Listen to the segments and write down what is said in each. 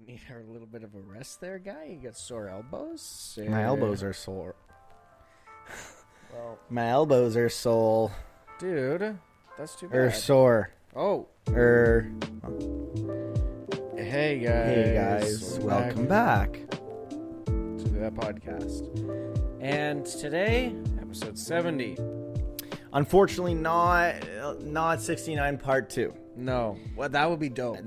need a little bit of a rest there, guy? You got sore elbows? My elbows are sore. Well, My elbows are sore. dude, that's too bad. Or sore. Oh. Or Hey, guys. hey guys, welcome back to that podcast. And today, episode 70. Unfortunately, not 69 part 2. No. Well, that would be dope.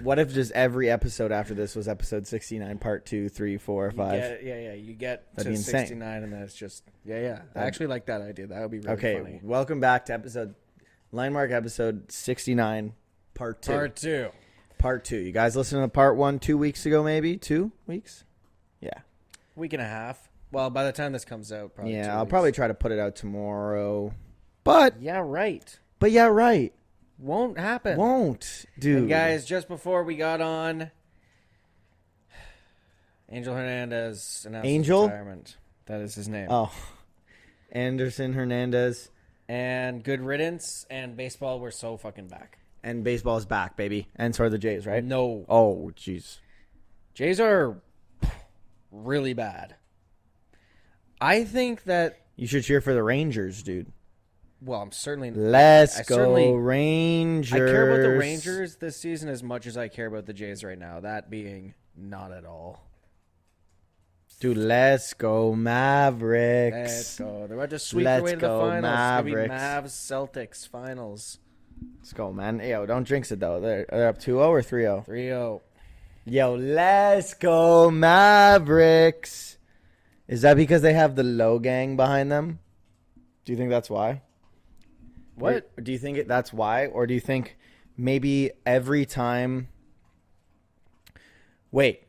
What if just every episode after this was episode 69 part 2, 3, 4, 5? You get That'd to be insane. 69 and then it's just, I actually like that idea. That would be really Okay, funny. welcome back to Landmark episode 69 part 2. Part 2. You guys listened to part 1 2 weeks ago, maybe? 2 weeks? Yeah. Week and a half. Well, by the time this comes out, probably 2 Yeah, I'll weeks. probably try to put it out tomorrow. But Yeah, right. yeah, right. Won't happen. Won't, dude. And guys, just before we got on, Angel Hernandez announced his retirement. That is his name. Oh, Anderson Hernandez. And good riddance, and baseball, we're so fucking back. And baseball is back, baby. And so are the Jays, right? No. Oh, jeez. Jays are really bad. I think that, You should cheer for the Rangers, dude. well, I'm certainly... Let's go Rangers. I care about the Rangers this season as much as I care about the Jays right now. That being not at all. Dude, let's go Mavericks. Let's go. They're about to sweep their way to the finals. Mavericks. It's going to be Mavs-Celtics finals. Let's go, man. Yo, don't jinx it, though. They're up 2-0 or 3-0? 3-0. Yo, let's go Mavericks. Is that because they have the Low Gang behind them? Do you think that's why? What? Or do you think that's why? Or do you think maybe every time... Wait.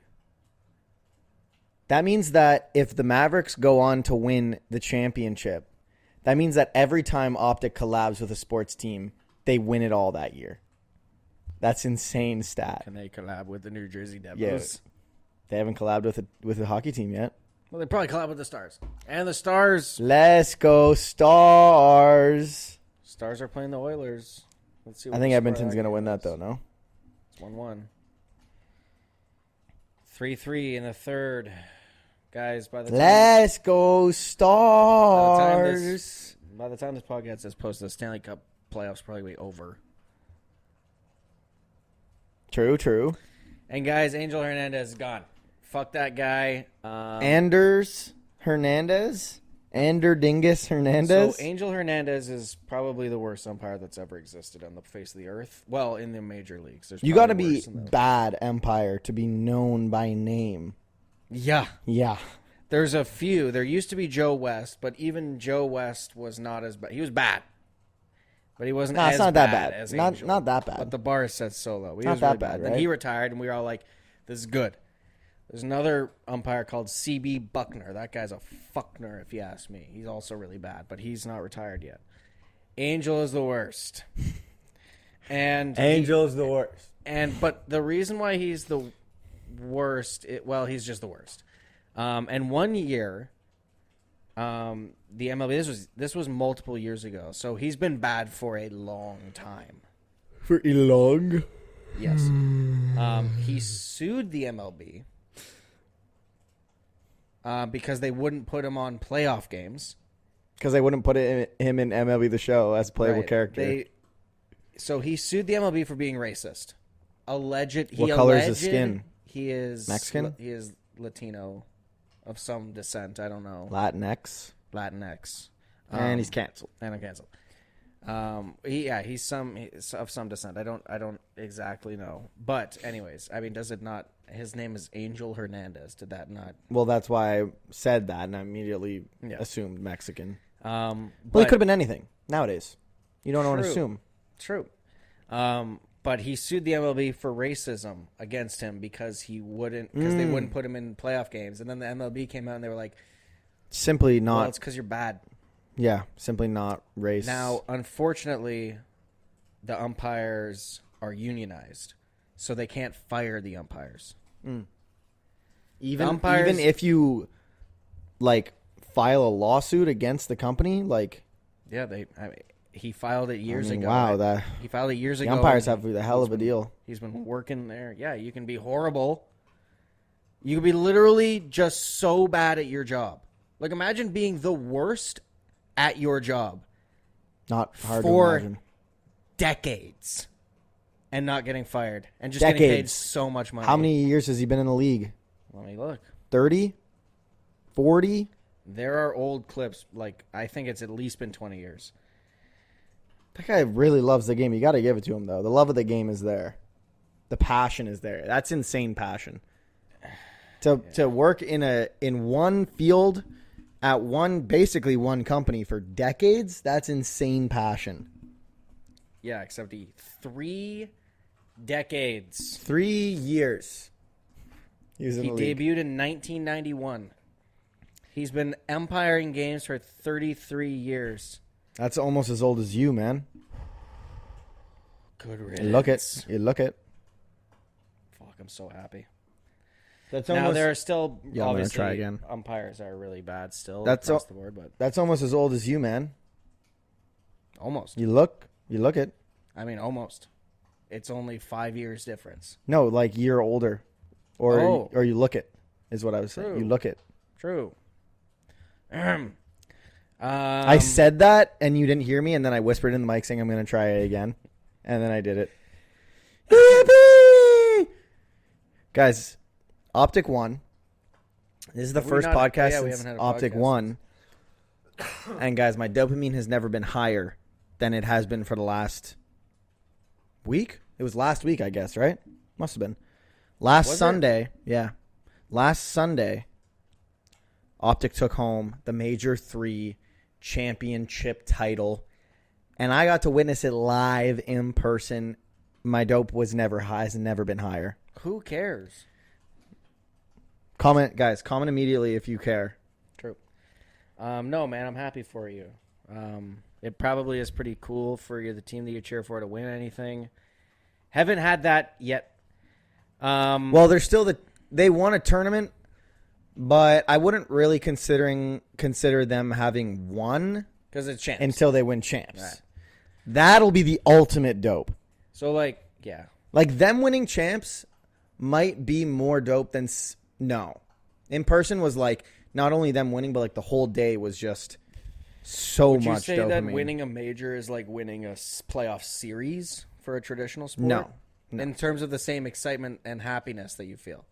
That means that if the Mavericks go on to win the championship, that means that every time Optic collabs with a sports team, they win it all that year. That's insane stat. Can they collab with the New Jersey Devils? Yeah. They haven't collabed with a hockey team yet. Well, they probably collab with the Stars. And the Stars. Let's go Stars. Stars are playing the Oilers. Let's see. I think Edmonton's going to win that, though, no? It's 1-1. 3-3 in the third. Guys, by the time... Let's go Stars. By the time this podcast is posted, the Stanley Cup playoffs probably be over. True. And guys, Angel Hernandez is gone. Fuck that guy. Anders Hernandez? Ander Dingus Hernandez? So Angel Hernandez is probably the worst umpire that's ever existed on the face of the earth. Well, in the major leagues. You got to be bad umpire to be known by name. Yeah. Yeah. There's a few. There used to be Joe West, but even Joe West was not as bad. He was bad. But he wasn't as not bad that bad. as Not Angel. not that bad. But the bar is set so low. He Not was that really bad, Then right? he retired, and we were all like, this is good. There's another umpire called C.B. Buckner. That guy's a fuckner, if you ask me. He's also really bad, but he's not retired yet. Angel is the worst. And Angel's the worst. but the reason why he's the worst, he's just the worst. And 1 year, the MLB, this was multiple years ago, so he's been bad for a long time. For long? Yes. He sued the MLB because they wouldn't put him on playoff games. Because they wouldn't put him in MLB The Show as a playable Right. character. So he sued the MLB for being racist. What color is his skin? He is Mexican? He is Latino of some descent. I don't know. Latinx. And he's canceled. And I'm canceled. He's of some descent. I don't exactly know. But anyways, I mean, does it not? His name is Angel Hernandez. Did that not? Well, that's why I said that, and I immediately Yeah. assumed Mexican. But Well, it could have been anything nowadays. You don't want to True. assume. True. But he sued the MLB for racism against him because they wouldn't put him in playoff games. And then the MLB came out and they were like, Simply not. well, it's because you're bad. Yeah, simply not race. Now, unfortunately, the umpires are unionized, so they can't fire the umpires. even if you file a lawsuit against the company, Yeah, he filed it years ago. Wow, He filed it years the ago. umpires have a hell of a deal. He's been working there. Yeah, you can be horrible You could be literally just so bad at your job. Like, imagine being the worst at your job Not hard for to imagine. decades and not getting fired and just Decades. getting paid so much money. How many years has he been in the league? Let me look. 30? 40? There are old clips. Like, I think it's at least been 20 years. That guy really loves the game. You got to give it to him, though. The love of the game is there. The passion is there. That's insane passion. To work in one field at basically one company for decades, that's insane passion. Yeah, except 3 decades. 3 years. He was in He the league. debuted in 1991. He's been umpiring games for 33 years. That's almost as old as you, man. Good You riddance. look it. You look it. Fuck, I'm so happy. That's Now, almost, there are still, Yeah, I'm gonna obviously, try again. umpires are really bad still That's across all- the board, but that's almost as old as you, man. almost. You look it. I mean, almost. It's only 5 years difference. No, like you're older. Or Oh. or you look it, is what I was saying. True. You look it. True. I said that, and you didn't hear me, and then I whispered in the mic saying I'm going to try it again. And then I did it. Yippee! Guys, Optic One. This is the Have we first not- podcast yeah, we since haven't had a Optic podcast One. And guys, my dopamine has never been higher than it has been for the last week. It was last week, I guess, right? Must have been. Last Was it? Sunday, yeah. Last Sunday, Optic took home the Major 3 championship title. And I got to witness it live in person. My dope was never high, has never been higher. Who cares? Comment, guys, comment immediately if you care. True. No, man, I'm happy for you. It probably is pretty cool for you, the team that you cheer for, to win anything. Haven't had that yet. Well, they're still they won a tournament, but I wouldn't really consider them having won because it's champs. until they win champs. Right. That'll be the ultimate dope. So, like, yeah. Like, them winning champs might be more dope than no. In person was like not only them winning, but like the whole day was just so Would you much say dopamine. that winning a major is like winning a playoff series for a traditional sport? No. In terms of the same excitement and happiness that you feel.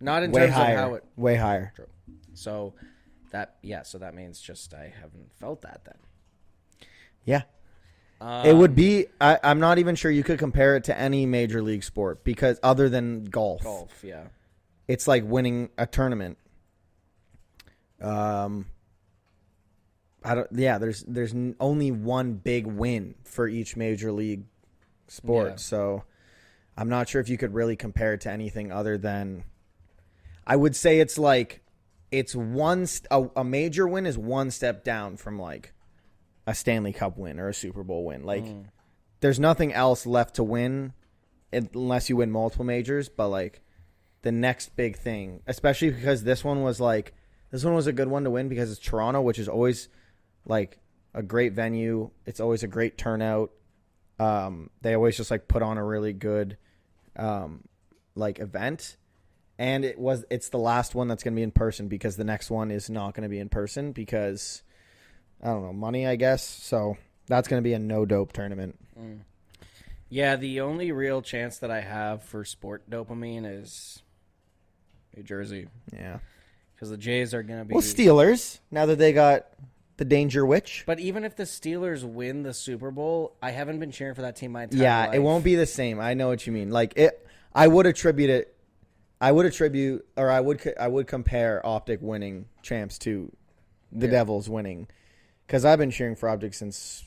Not in way terms higher, of how it... way higher. True. So that means just I haven't felt that then. Yeah. It would be. I'm not even sure you could compare it to any major league sport because other than golf. Golf, yeah. It's like winning a tournament. There's only one big win for each major league sport. Yeah. So I'm not sure if you could really compare it to anything other than I would say it's like it's a major win is one step down from like a Stanley Cup win or a Super Bowl win. Like there's nothing else left to win unless you win multiple majors, but like the next big thing, especially because this one was a good one to win because it's Toronto, which is always like a great venue. It's always a great turnout. They always just like put on a really good like event. And it's the last one that's going to be in person because the next one is not going to be in person because I don't know, money, I guess. So that's going to be a no dope tournament. Yeah, the only real chance that I have for sport dopamine is New Jersey. Yeah. Because the Jays are going to be... Well, Steelers, now that they got the Danger Witch. But even if the Steelers win the Super Bowl, I haven't been cheering for that team my entire life. Yeah, it won't be the same. I know what you mean. Like I would compare Optic winning champs to the Devils winning, because I've been cheering for Optic since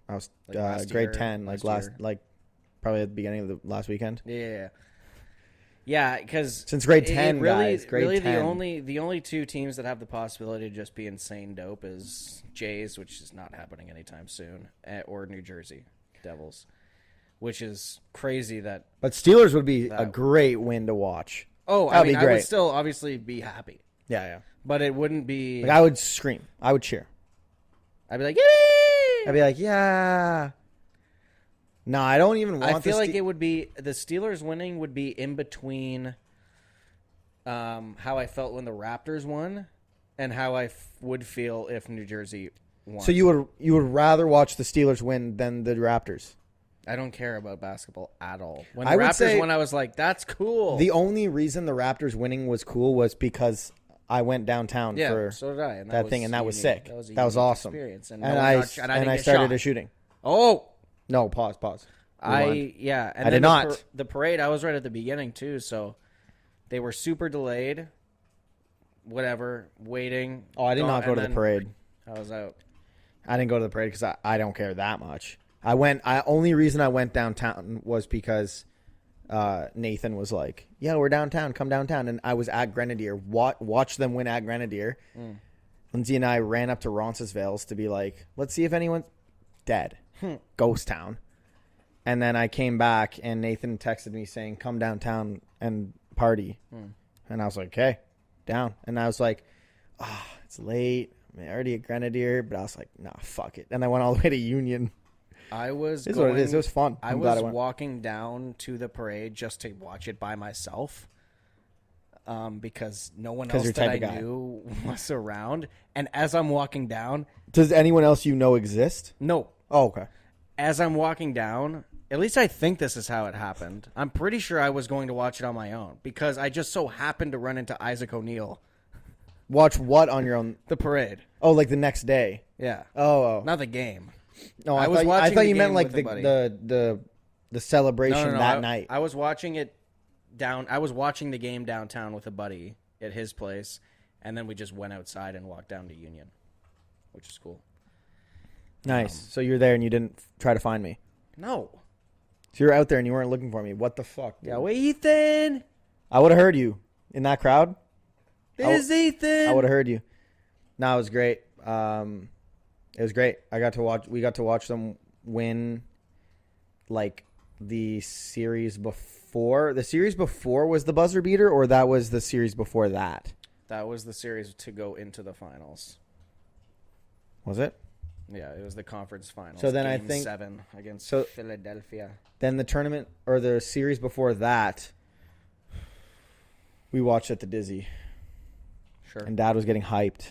I was Like grade 10, year. probably at the beginning of the last weekend. Yeah, because Since grade 10, really, guys, grade really 10. the only two teams that have the possibility to just be insane dope is Jays, which is not happening anytime soon, or New Jersey Devils, which is crazy that. But Steelers would be a That- great win to watch. Oh, I That'd mean, be I would great. still obviously be happy, Yeah. but it wouldn't be. Like I would scream. I would cheer. I'd be like, yay! I'd be like, yeah. No, I don't even want. I feel like it would be the Steelers winning would be in between. how I felt when the Raptors won, and how I would feel if New Jersey won. So you would rather watch the Steelers win than the Raptors? I don't care about basketball at all. When I the would Raptors say won, I was like, "That's cool." The only reason the Raptors winning was cool was because I went downtown for so did I. And that thing, and that was sick. That was, that was awesome. Experience. And, I started a shooting. Oh, no! Pause. And I did not. The parade. I was right at the beginning too, so they were super delayed. Whatever, waiting. Oh, I did not go to the parade. I was out. I didn't go to the parade because I don't care that much. Only reason I went downtown was because Nathan was like, "Yeah, we're downtown. Come downtown." And I was at Grenadier. Watch them win at Grenadier. Lindsay and I ran up to Roncesvalles to be like, "Let's see if anyone's dead." Ghost town. And then I came back and Nathan texted me saying, "Come downtown and party." And I was like, "Okay, down." And I was like, it's late. I'm already at Grenadier, but I was like, "Nah, fuck it." And I went all the way to Union. I was. This is what it is. It was fun. I was walking down to the parade just to watch it by myself, because no one else that I knew was around. And as I'm walking down, does anyone else you know exist? No. Oh, okay. As I'm walking down, at least I think this is how it happened. I'm pretty sure I was going to watch it on my own because I just so happened to run into Isaac O'Neal. Watch what on your own? The parade. Oh, like the next day. Yeah. Oh. Not the game. No, I thought you meant like the celebration that night. I was watching it I was watching the game downtown with a buddy at his place, and then we just went outside and walked down to Union, which is cool. Nice. So you're there and you didn't try to find me? No. So you're out there and you weren't looking for me. What the fuck? Dude? Yeah, wait, Ethan. I would have heard you in that crowd. There's Ethan. I would have heard you. No, it was great. It was great. We got to watch them win, like the series before. The series before was the buzzer beater, or that was the series before that? That was the series to go into the finals. Was it? Yeah, it was the conference finals. So then Game I think 7 against Philadelphia. Then the tournament or the series before that, we watched at the Dizzy. Sure. And Dad was getting hyped.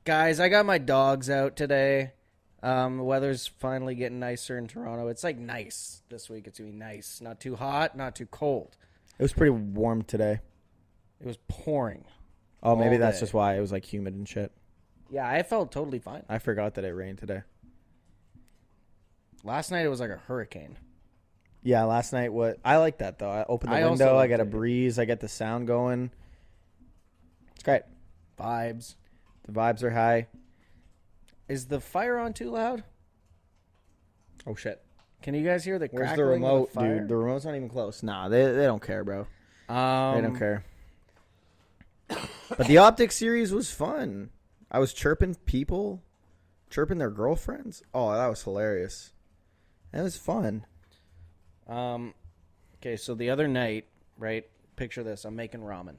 Guys, I got my dogs out today. The weather's finally getting nicer in Toronto. It's like nice this week. It's going to be nice. Not too hot, not too cold. It was pretty warm today. It was pouring. Oh, maybe that's just why. It was like humid and shit. Yeah, I felt totally fine. I forgot that it rained today. Last night it was like a hurricane. Yeah, last night I like that though. I open the window, I get a breeze, I get the sound going. It's great. Vibes. The vibes are high. Is the fire on too loud? Oh shit. Can you guys hear the crackling? Where's the remote, of the fire? dude? The remote's not even close. Nah, they don't care, bro. They don't care. But the Optic series was fun. I was chirping people, chirping their girlfriends. Oh, that was hilarious. That was fun. Okay, so the other night, right? Picture this. I'm making ramen.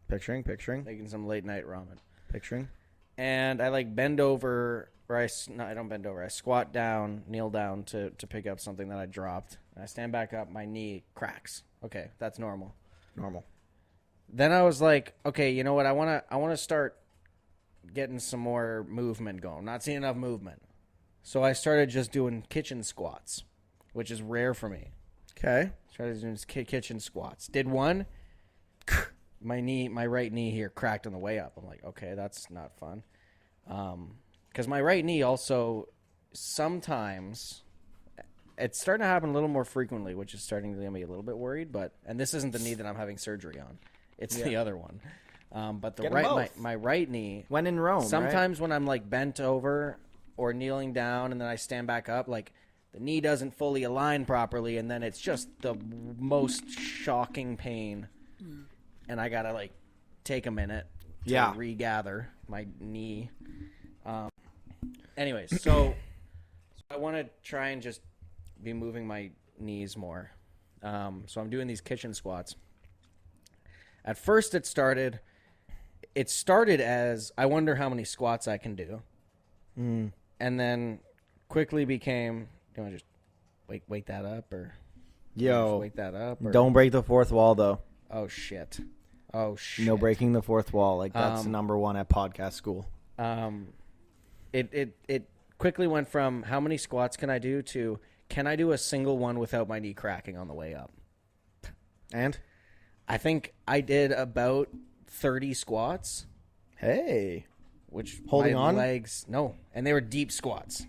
Picturing. Making some late night ramen. Picturing. And I like bend over, I don't bend over. I squat down, kneel down to pick up something that I dropped. And I stand back up, my knee cracks. Okay, that's normal. Then I was like, okay, you know what? I want to start getting some more movement going. Not seeing enough movement. So I started just doing kitchen squats, which is rare for me. Okay. Started doing kitchen squats. Did one. My right knee here cracked on the way up. I'm like, okay, that's not fun. Because my right knee also sometimes, it's starting to happen a little more frequently, which is starting to get me a little bit worried. And this isn't the knee that I'm having surgery on. It's the other one. But my right knee. When in Rome, sometimes when I'm like bent over or kneeling down and then I stand back up, like the knee doesn't fully align properly, and then it's just the most shocking pain. And I gotta like take a minute to regather my knee. Anyways, so I want to try and just be moving my knees more. So I'm doing these kitchen squats. At first, it started as I wonder how many squats I can do, and then quickly became, do I just wake that up or wake that up? Or, don't break the fourth wall though. Oh shit. Oh shit! No breaking the fourth wall. Like that's number one at podcast school. It quickly went from how many squats can I do to can I do a single one without my knee cracking on the way up? And I think I did about 30 squats. Hey, which holding my on? legs no, and they were deep squats.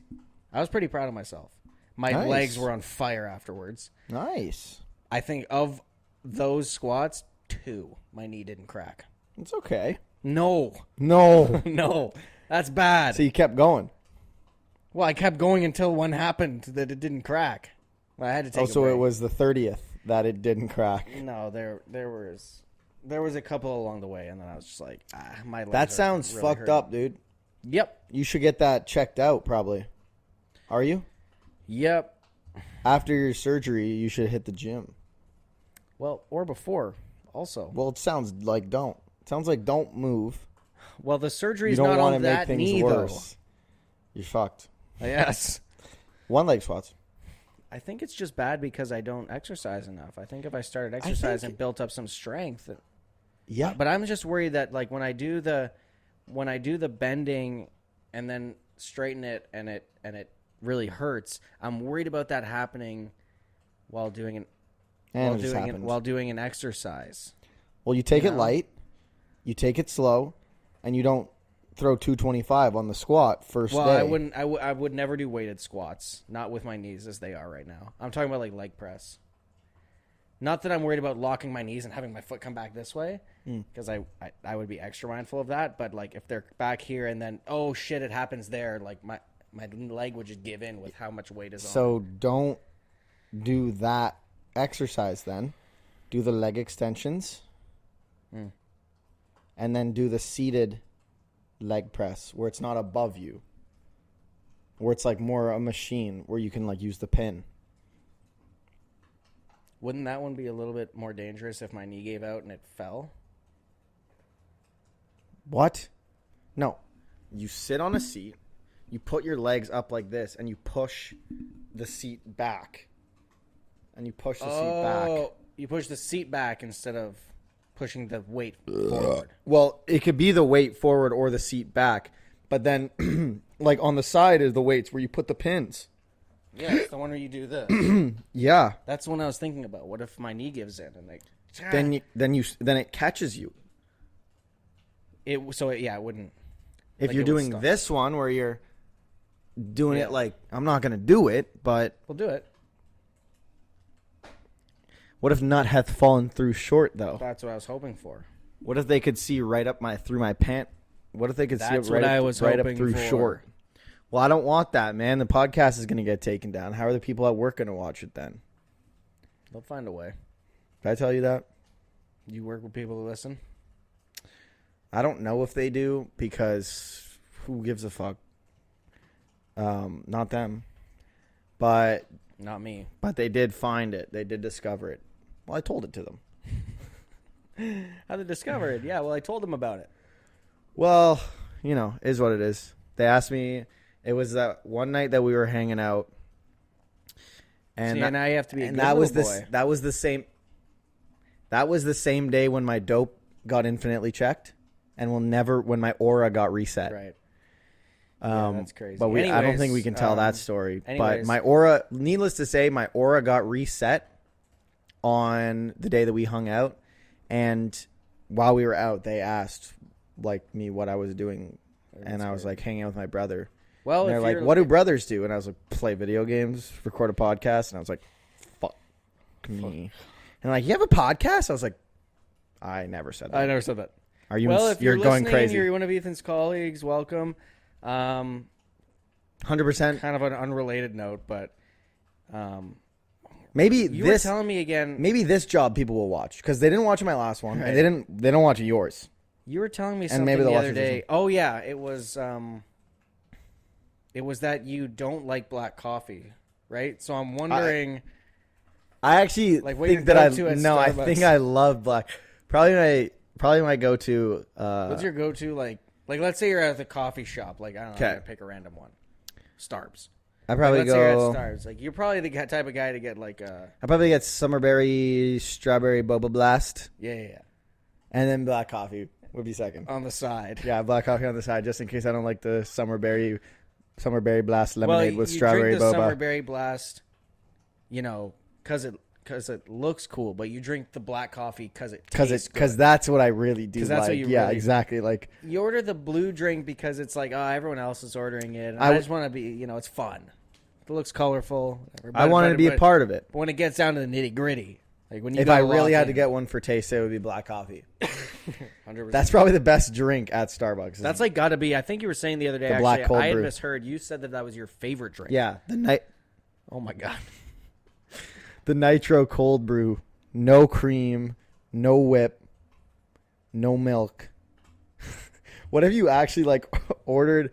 I was pretty proud of myself. My Nice. legs were on fire afterwards. Nice. I think of those squats, 2, my knee didn't crack. It's okay. No, No. no, that's bad. So you kept going. Well, I kept going until one happened that it didn't crack. Well, I had to take. Oh, a so break. it was the 30th that it didn't crack. No, there was a couple along the way, and then I was just like, my legs That are sounds really fucked hurting. up, dude. Yep. You should get that checked out, probably. Are you? Yep. After your surgery, you should hit the gym. Well, or before, also. Well, it sounds like don't. It sounds like don't move. Well, the You surgery's don't not want to on make that things knee, worse. You're fucked. though. Yes. One leg squats. I think it's just bad because I don't exercise enough. I think if I started exercising and built up some strength. Yeah. But I'm just worried that like when I do the bending and then straighten it and it really hurts, I'm worried about that happening while doing an exercise. Well, you take You it know? light, you take it slow, and you don't throw 225 on the squat first Well, day. I would never do weighted squats, not with my knees as they are right now. I'm talking about like leg press. Not that I'm worried about locking my knees and having my foot come back this way, because I would be extra mindful of that. But like if they're back here and then oh shit, it happens there, like my leg would just give in with how much weight is on. So don't do that exercise then. Do the leg extensions. And then do the seated leg press where it's not above you. Where it's like more a machine where you can like use the pin. Wouldn't that one be a little bit more dangerous if my knee gave out and it fell? What? No. You sit on a seat, you put your legs up like this, and you push the seat back. And you push the seat back. You push the seat back instead of pushing the weight forward. Well, it could be the weight forward or the seat back. But then, like on the side is the weights where you put the pins. Yeah, it's the one where you do this. Yeah. That's the one I was thinking about. What if my knee gives in and like Then it catches you. it wouldn't. If Like, you're it would doing stop. this one where you're doing it like I'm not gonna do it, but We'll do it. what if nut hath fallen through short though? That's what I was hoping for. What if they could see right up through my pant? What if they could see That's it right what I up, was right up hoping through for. short? Well, I don't want that, man. The podcast is gonna get taken down. How are the people at work gonna watch it then? They'll find a way. Did I tell you that? You work with people who listen? I don't know if they do because who gives a fuck? Not them. But Not me. they did find it. They did discover it. Well, I told it to them. How they discover it? Yeah, well, I told them about it. Well, is what it is. They asked me. It was that one night that we were hanging out, and See, now you have to be a and good that was little this. boy. That was the same. That was the same day when my dope got infinitely checked, and when my aura got reset. Right. Yeah, that's crazy. But I don't Anyways, think we can tell that story. But anyways. my aura, needless to say, my aura got reset on the day that we hung out, and while we were out, they asked me what I was doing, and I was like hanging out with my brother. Well, And they're like, "What do brothers do?" And I was like, "Play video games, record a podcast." And I was like, "Fuck me." And like, "You have a podcast?" I was like, "I never said that." I never said that. Are you? Well, if you're going listening, crazy. you're one of Ethan's colleagues. Welcome. 100%. Kind of an unrelated note, but Maybe you were this. telling me again. Maybe this job people will watch because they didn't watch my last one, Right. and they don't watch yours. You were telling me And something maybe the they'll other watch this day. Oh yeah, it was that you don't like black coffee, right? So I'm wondering. I actually Like, what your think that I go-to at no. I Starbucks? think I love black. Probably my go-to. What's your go-to like? Let's say you're at the coffee shop. Like I don't know. I'm 'Kay. gonna pick a random one. Starbs. I probably Let's say you're go. at Starbs. Like you're probably the type of guy to get like I probably get Summerberry Strawberry Boba Blast. yeah. And then black coffee would be second. on the side. Yeah, black coffee on the side, just in case I don't like the summer berry blast lemonade with you strawberry drink the boba. summer berry blast, because it looks cool, but you drink the black coffee because it tastes good. Because that's what I really do. 'Cause that's what like. you Yeah, really- exactly. Like You order the blue drink because it's like, oh, everyone else is ordering it. And I just want to be, it's fun. It looks colorful. Whatever. I wanted to be a part of it. But when it gets down to the nitty gritty, like when you If I gotta really lock had to in, get one for taste, it would be black coffee. 100%. That's probably the best drink at Starbucks. That's like got to be. I think you were saying the other day. The Actually, black cold I had brew. misheard. You said that was your favorite drink. yeah, Oh my god. the nitro cold brew, no cream, no whip, no milk. What if you actually like ordered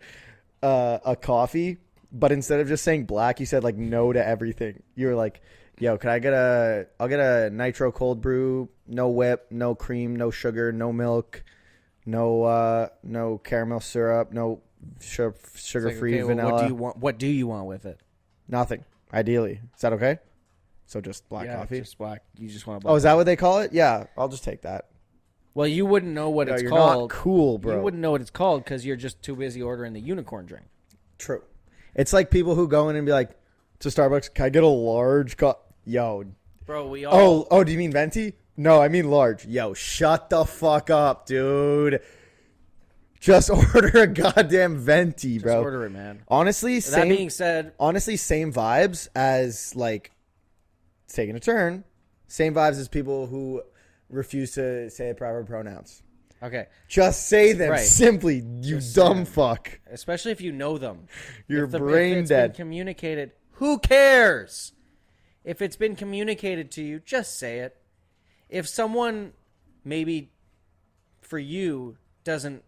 a coffee, but instead of just saying black, you said like no to everything? You were like, yo, I'll get a nitro cold brew, no whip, no cream, no sugar, no milk, no caramel syrup, no sugar free vanilla. What do you want with it? Nothing. Ideally. Is that okay? So just black Yeah, coffee? just black. You just want. Black Oh, is that what they call it? Yeah, I'll just take that. Well, you wouldn't know what No, it's you're called. not cool, bro. You wouldn't know what it's called because you're just too busy ordering the unicorn drink. True. It's like people who go in and be like, to Starbucks, can I get a large cup? Yo. Bro, we all. Oh, do you mean venti? No, I mean large. Yo, shut the fuck up, dude. Just order a goddamn venti, bro. Just order it, man. Honestly, That being said, same vibes as like taking a turn. Same vibes as people who refuse to say proper pronouns. okay, Just say them Right. simply, you Just say dumb them. fuck. especially if you know them. You're if brain it's dead. Been communicated. Who cares? If it's been communicated to you, just say it. If someone maybe for you doesn't,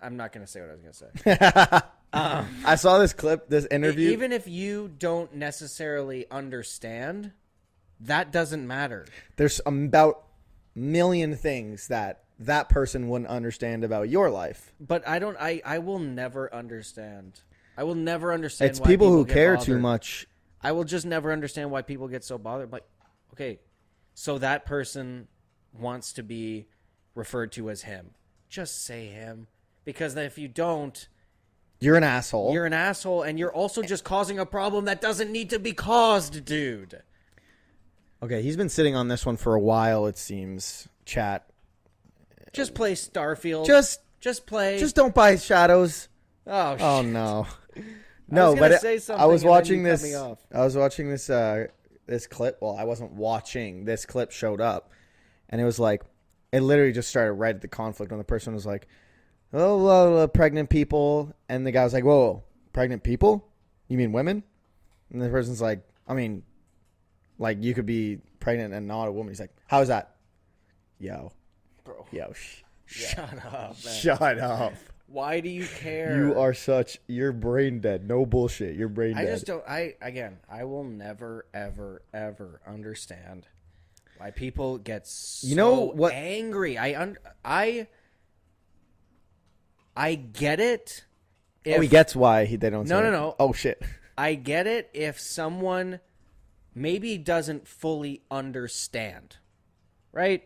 I'm not going to say what I was going to say. I saw this clip, this interview. Even if you don't necessarily understand, that doesn't matter. There's about a million things that person wouldn't understand about your life. But I will never understand. I will never understand. It's why people who get care bothered. too much. I will just never understand why people get so bothered. Like, okay, so that person wants to be referred to as him. Just say him. Because if you don't, You're an asshole. you're an asshole, and you're also just causing a problem that doesn't need to be caused, dude. Okay, he's been sitting on this one for a while, it seems. Chat. Just play Starfield. Just play. Just don't buy Shadows. Oh, shit. Oh no. I No, was gonna but say I something was and then watching you cut this. me off. I was watching this this clip. Well, I wasn't watching. This clip showed up, and it was like, it literally just started right at the conflict when the person was like, "Oh, pregnant people," and the guy was like, "Whoa, pregnant people? You mean women?" And the person's like, "I mean, like you could be pregnant and not a woman." He's like, "How's that?" Yo, Bro. yo, Shut up, man. shut up. Why do you care? You're brain dead. No bullshit. You're brain dead. I just don't. I will never, ever, ever understand why people get so angry. I get it. He gets why they don't. No, say no, it. no. Oh shit. I get it if someone maybe doesn't fully understand, right?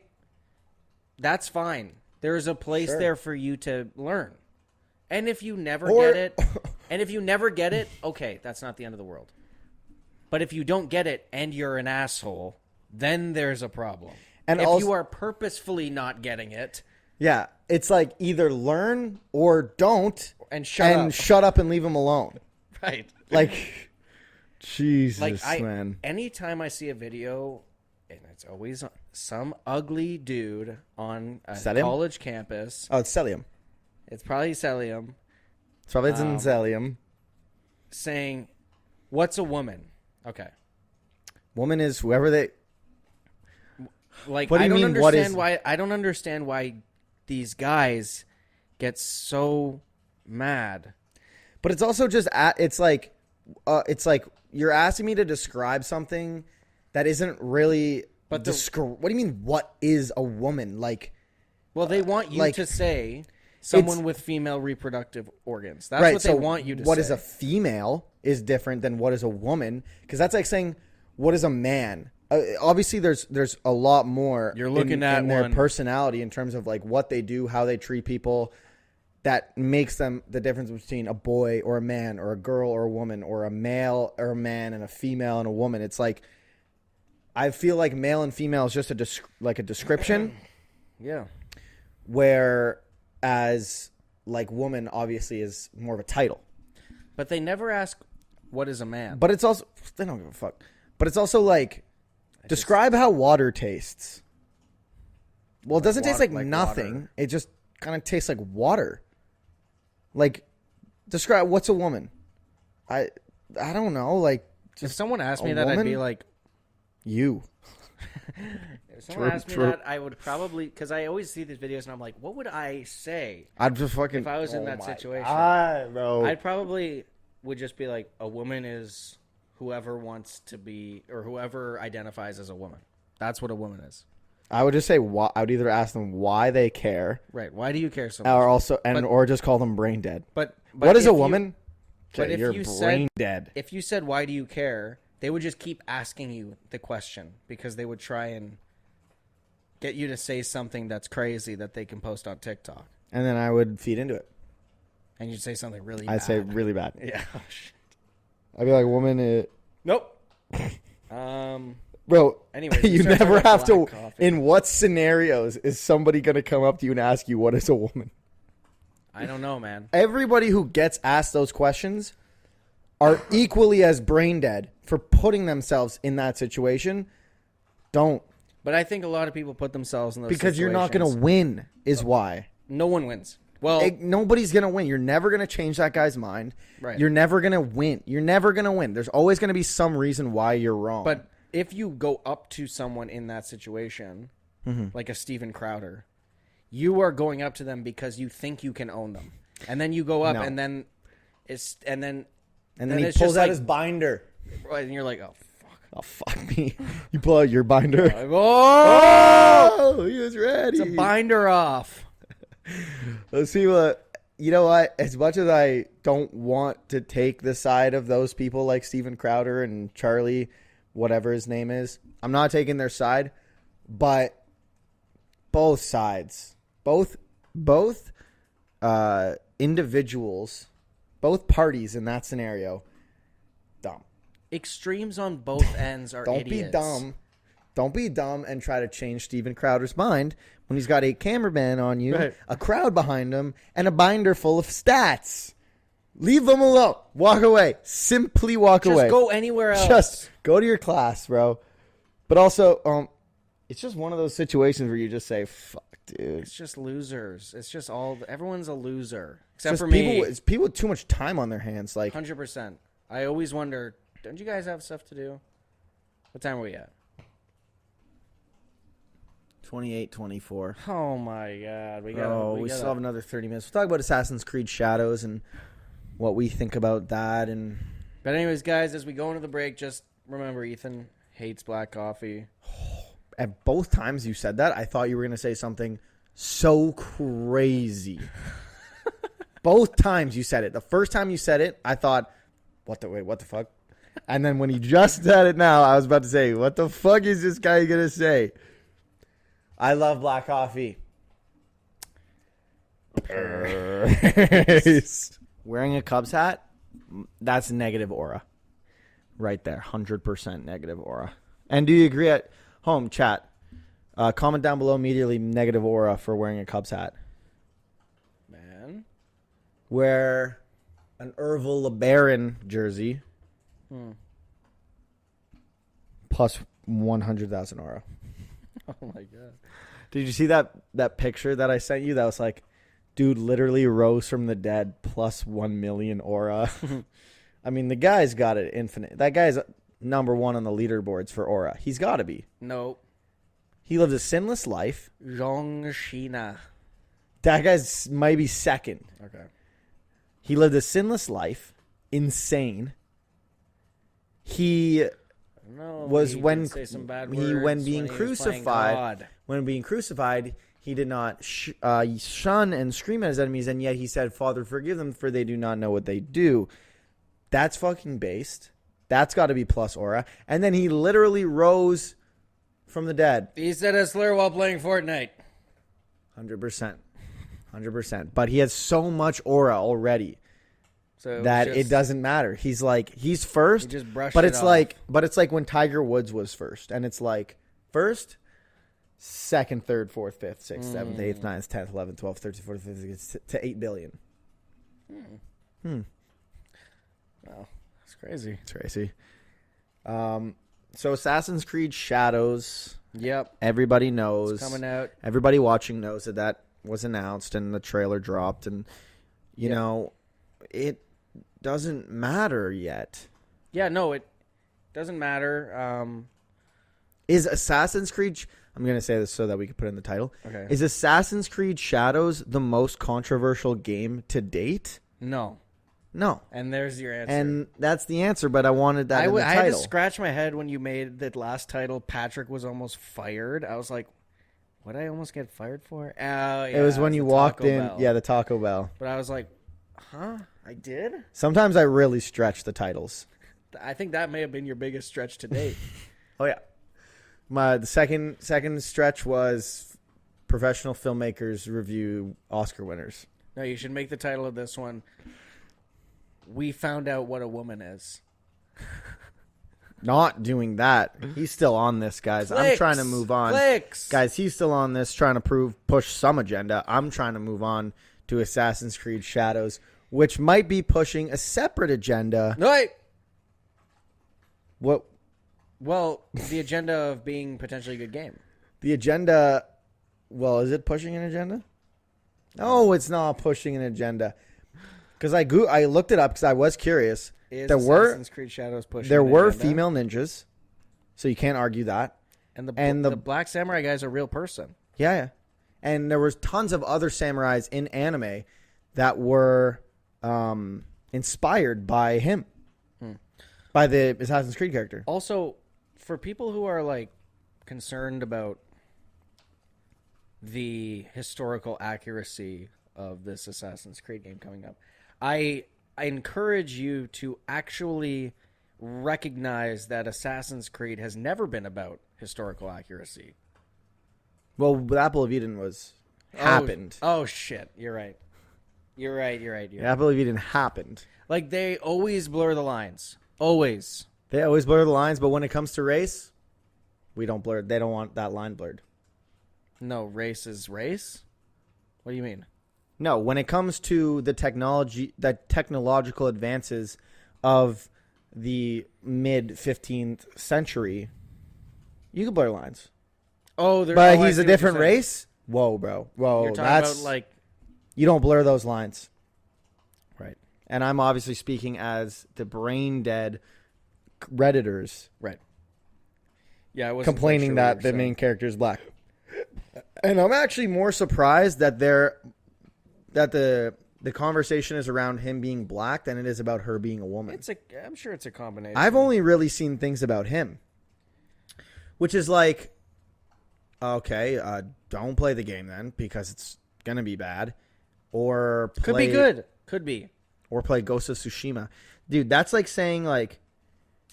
That's fine. There's a place there for you to learn. And if you never get it, okay, that's not the end of the world. But if you don't get it and you're an asshole, then there's a problem. And if you are purposefully not getting it, yeah, it's like either learn or don't, and shut up and leave them alone. Right. Like, Jesus, like man. Anytime I see a video, and it's always some ugly dude on a college campus. Oh, it's Celium. It's probably Celium. It's probably Celium. Saying, "What's a woman?" Okay. Woman is whoever they. Like, What do you mean, what is- I don't understand why these guys get so mad. But it's also just it's like you're asking me to describe something that isn't really. But what do you mean? What is a woman like? Well, they want you like, to say someone with female reproductive organs. That's right, what they want you to say. What is a female is different than what is a woman, because that's like saying what is a man. Obviously, there's a lot more. You're looking at in their one. personality in terms of like what they do, how they treat people, that makes them the difference between a boy or a man or a girl or a woman or a male or a man and a female and a woman. It's like I feel like male and female is just a description. Yeah. Whereas like woman obviously is more of a title. But they never ask what is a man. But it's also they don't give a fuck. But it's also like describe how water tastes. Well, it doesn't taste like nothing. Water. It just kind of tastes like water. Like, describe what's a woman. I don't know. Like, if someone asked me that, I'd be like, you. If someone asked me that, I would probably, because I always see these videos and I'm like, what would I say? I'd just fucking. If I was in that situation, bro. I'd probably would just be like, a woman is whoever wants to be or whoever identifies as a woman. That's what a woman is. I would just say why. I would either ask them why they care, right? Why do you care so much? Or just call them brain dead. But what is a woman? But if you're you brain said dead. If you said why do you care, they would just keep asking you the question because they would try and get you to say something that's crazy that they can post on TikTok. And then I would feed into it. And you'd say something really bad. I'd say really bad. Yeah. Oh, shit. I'd be like, woman. Nope. Bro, anyways, you never have to. Coffee. In what scenarios is somebody going to come up to you and ask you what is a woman? I don't know, man. Everybody who gets asked those questions are equally as brain dead for putting themselves in that situation. Don't. But I think a lot of people put themselves in those because situations. You're not going to win is why. No one wins. Well, nobody's going to win. You're never going to change that guy's mind. Right. You're never going to win. You're never going to win. There's always going to be some reason why you're wrong. But if you go up to someone in that situation, like a Steven Crowder, you are going up to them because you think you can own them, and then you go up, and then he pulls out his binder, and you're like, oh fuck me! You pull out your binder. Oh, he was ready. It's a binder off. Let's see what. You know what? As much as I don't want to take the side of those people like Steven Crowder and Charlie, whatever his name is, I'm not taking their side, but both sides, both individuals, both parties in that scenario, dumb. Extremes on both ends are idiots. Don't be dumb. Don't be dumb and try to change Steven Crowder's mind when he's got 8 cameramen on you, right, a crowd behind him, and a binder full of stats. Leave them alone. Walk away. Simply walk away. Just go anywhere else. Just go to your class, bro. But also, it's just one of those situations where you just say, fuck, dude. It's just losers. It's just everyone's a loser. Except for me. It's people with too much time on their hands. Like 100%. I always wonder, don't you guys have stuff to do? What time are we at? 28:24. Oh, my God. We still have another 30 minutes. We'll talk about Assassin's Creed Shadows and what we think about that. But anyways, guys, as we go into the break, just remember Ethan hates black coffee. At both times you said that, I thought you were going to say something so crazy. Both times you said it. The first time you said it, I thought, what the fuck? And then when he just said it now, I was about to say, what the fuck is this guy going to say? I love black coffee. Wearing a Cubs hat, that's negative aura. Right there. 100% negative aura. And do you agree at home, chat? Comment down below immediately negative aura for wearing a Cubs hat. Man. Wear an Ervil LeBaron jersey. Plus 100,000 aura. Oh, my God. Did you see that picture that I sent you? That was like, dude literally rose from the dead plus 1 million aura. I mean, the guy's got it infinite. That guy's number 1 on the leaderboards for aura. He's got to be. No. He lived a sinless life. Zhong Shina. That guy's maybe second. Okay. He lived a sinless life. Insane. He was when being crucified. When being crucified, he did not shun and scream at his enemies, and yet he said, "Father, forgive them, for they do not know what they do." That's fucking based. That's got to be plus aura. And then he literally rose from the dead. He said a slur while playing Fortnite. 100%. 100%. But he has so much aura already So that it doesn't matter. He's first. He just brushed but it it's off. but it's like when Tiger Woods was first, and it's like first, second, third, fourth, fifth, sixth, seventh, eighth, ninth, 10th, 11th, 12th, 13th, 14th, 15th, to 8 billion. Wow, that's crazy. It's crazy. So Assassin's Creed Shadows. Yep, Everybody knows. it's coming out. Everybody watching knows that was announced and the trailer dropped, and you know, it doesn't matter yet. Yeah, no, it doesn't matter. Is Assassin's Creed? I'm going to say this so that we can put it in the title. Okay. Is Assassin's Creed Shadows the most controversial game to date? No, No. and there's your answer. And that's the answer, but I wanted that in the I had to title. scratch my head when you made that last title. Patrick was almost fired. I was like, what did I almost get fired for? Oh, yeah, It was when you the walked Taco in. Bell. Yeah, the Taco Bell. But I was like, huh? I did? Sometimes I really stretch the titles. I think that may have been your biggest stretch to date. Oh yeah. The second stretch was professional filmmakers review Oscar winners. No, you should make the title of this one, We Found Out What a Woman Is. Not doing that. He's still on this, guys. I'm Clicks. trying to move on. Clicks. Guys, he's still on this, trying to push some agenda. I'm trying to move on to Assassin's Creed Shadows, which might be pushing a separate agenda. No, wait. What Well, the agenda of being potentially a good game. the agenda? Well, is it pushing an agenda? No, it's not pushing an agenda. Because I looked it up because I was curious. Is There were Assassin's Creed Shadows pushing there an were agenda? female ninjas, so you can't argue that. And and the the- Black Samurai guy's a real person. Yeah. And there was tons of other samurais in anime that were inspired by him, by the Assassin's Creed character. Also, for people who are like concerned about the historical accuracy of this Assassin's Creed game coming up, I encourage you to actually recognize that Assassin's Creed has never been about historical accuracy. Well, the Apple of Eden happened. Oh shit! You're right. You're right. The Apple of Eden happened. Like they always blur the lines. Always. They always blur the lines, but when it comes to race, we don't blur. They don't want that line blurred. No, race is race. What do you mean? No, when it comes to the technological advances of the mid 15th century, you can blur lines. Oh, But I he's see a what different you're saying. race? Whoa, bro. Whoa, You're talking that's about like you don't blur those lines. right, And I'm obviously speaking as the brain dead Redditors right. Yeah, I wasn't complaining quite sure that what you the were main saying. character is black. And I'm actually more surprised that the conversation is around him being black than it is about her being a woman. I'm sure it's a combination. I've only really seen things about him, which is like, okay, don't play the game then because it's gonna be bad, or could be good. Could be. or play Ghost of Tsushima, dude. That's like saying like,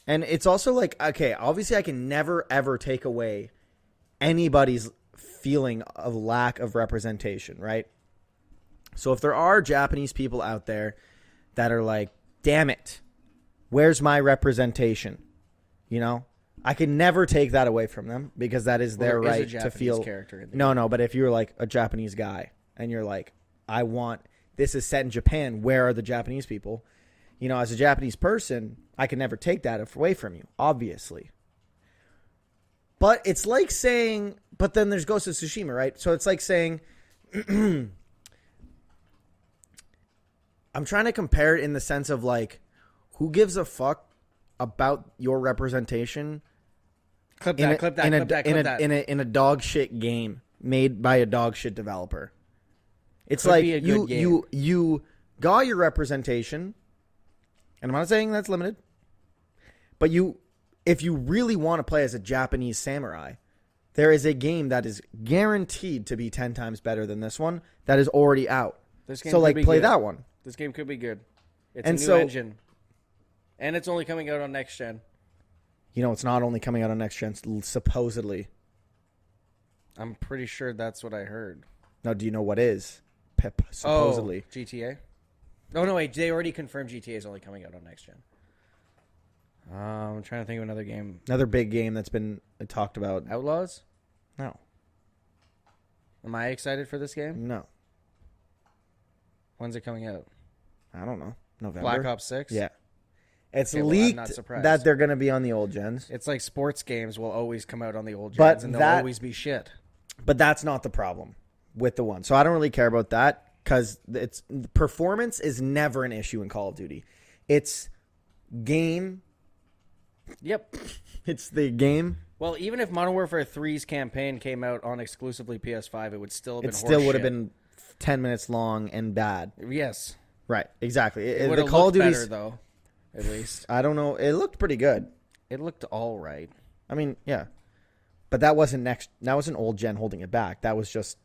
and it's also like, okay, obviously I can never ever take away anybody's feeling of lack of representation, right? So if there are Japanese people out there that are like, damn it, where's my representation? You know, I can never take that away from them because that is their There is a right to Japanese feel. character in the No, but if you're like a Japanese guy and you're like, I want, this is set in Japan, where are the Japanese people? You know, as a Japanese person, I can never take that away from you, obviously. But it's like saying, but then there's Ghost of Tsushima, right? So it's like saying, I'm trying to compare it in the sense of like, who gives a fuck about your representation Clip that. in a dog shit game made by a dog shit developer? It's Could like be a good game. you got your representation, and I'm not saying that's limited, but if you really want to play as a Japanese samurai, there is a game that is guaranteed to be 10 times better than this one that is already out. This game So could like be play good. that one. This game could be good. It's And a new so- engine. And it's only coming out on next gen. You know, it's not only coming out on next gen, supposedly. I'm pretty sure that's what I heard. Now, do you know what is Pip supposedly? Oh, GTA? Oh, no, wait. They already confirmed GTA is only coming out on next gen. I'm trying to think of another game. Another big game that's been talked about. Outlaws? No. Am I excited for this game? No. When's it coming out? I don't know. November. Black Ops 6? Yeah. It's Okay, leaked I'm not surprised. that they're going to be on the old gens. It's like sports games will always come out on the old But gens, and they'll that- always be shit. But that's not the problem with the one. So I don't really care about that because it's performance is never an issue in Call of Duty. It's game. Yep. It's the game. Well, even if Modern Warfare 3's campaign came out on exclusively PS5, it would still have been It still would have horseshit. been 10 minutes long and bad. Yes. Right. Exactly. It would The have Call of looked Duty's better, though, at least. I don't know. It looked pretty good. It looked all right. I mean, yeah. But that wasn't that wasn't old gen holding it back. That was just,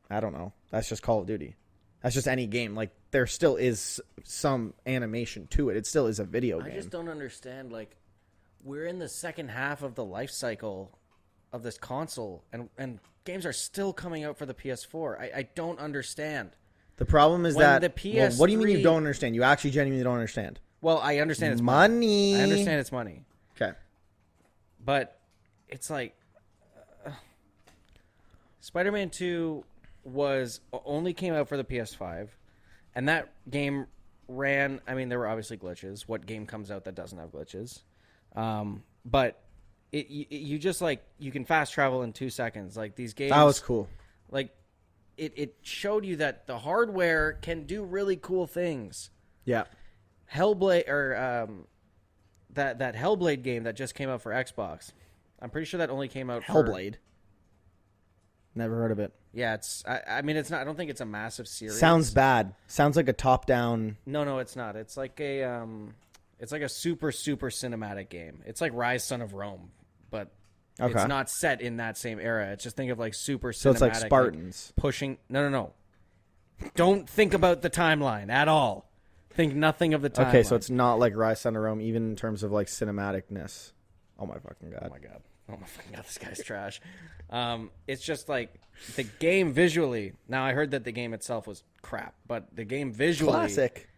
I don't know. That's just Call of Duty. That's just any game. Like, there still is some animation to it. It still is a video game. I just don't understand, like, we're in the second half of the life cycle of this console, and games are still coming out for the PS4. I don't understand. The problem is When that, the well, what do you mean you PS3 don't understand? You actually genuinely don't understand. Well, I understand it's money. I understand it's money. Okay. But it's like Spider-Man 2 only came out for the PS5, and that game ran. I mean, there were obviously glitches. What game comes out that doesn't have glitches? But you just like you can fast travel in 2 seconds. Like these games, That was cool. Like it showed you that the hardware can do really cool things. Yeah. Hellblade or that Hellblade game that just came out for Xbox. I'm pretty sure that only came out for Hellblade. Never heard of it. Yeah, it's. I mean, it's not. I don't think it's a massive series. Sounds bad. Sounds like a top-down. No, it's not. It's like a it's like a super cinematic game. It's like Rise, Son of Rome, but Okay. it's not set in that same era. It's just think of like super cinematic. So it's like Spartans. Pushing. No. Don't think about the timeline at all. Think nothing of the timeline. Okay, so it's not like Rise Son of Rome, even in terms of like cinematicness. Oh my fucking god. Oh my god. Oh my fucking god, this guy's trash. It's just like the game visually. Now I heard that the game itself was crap, but the game visually, Classic.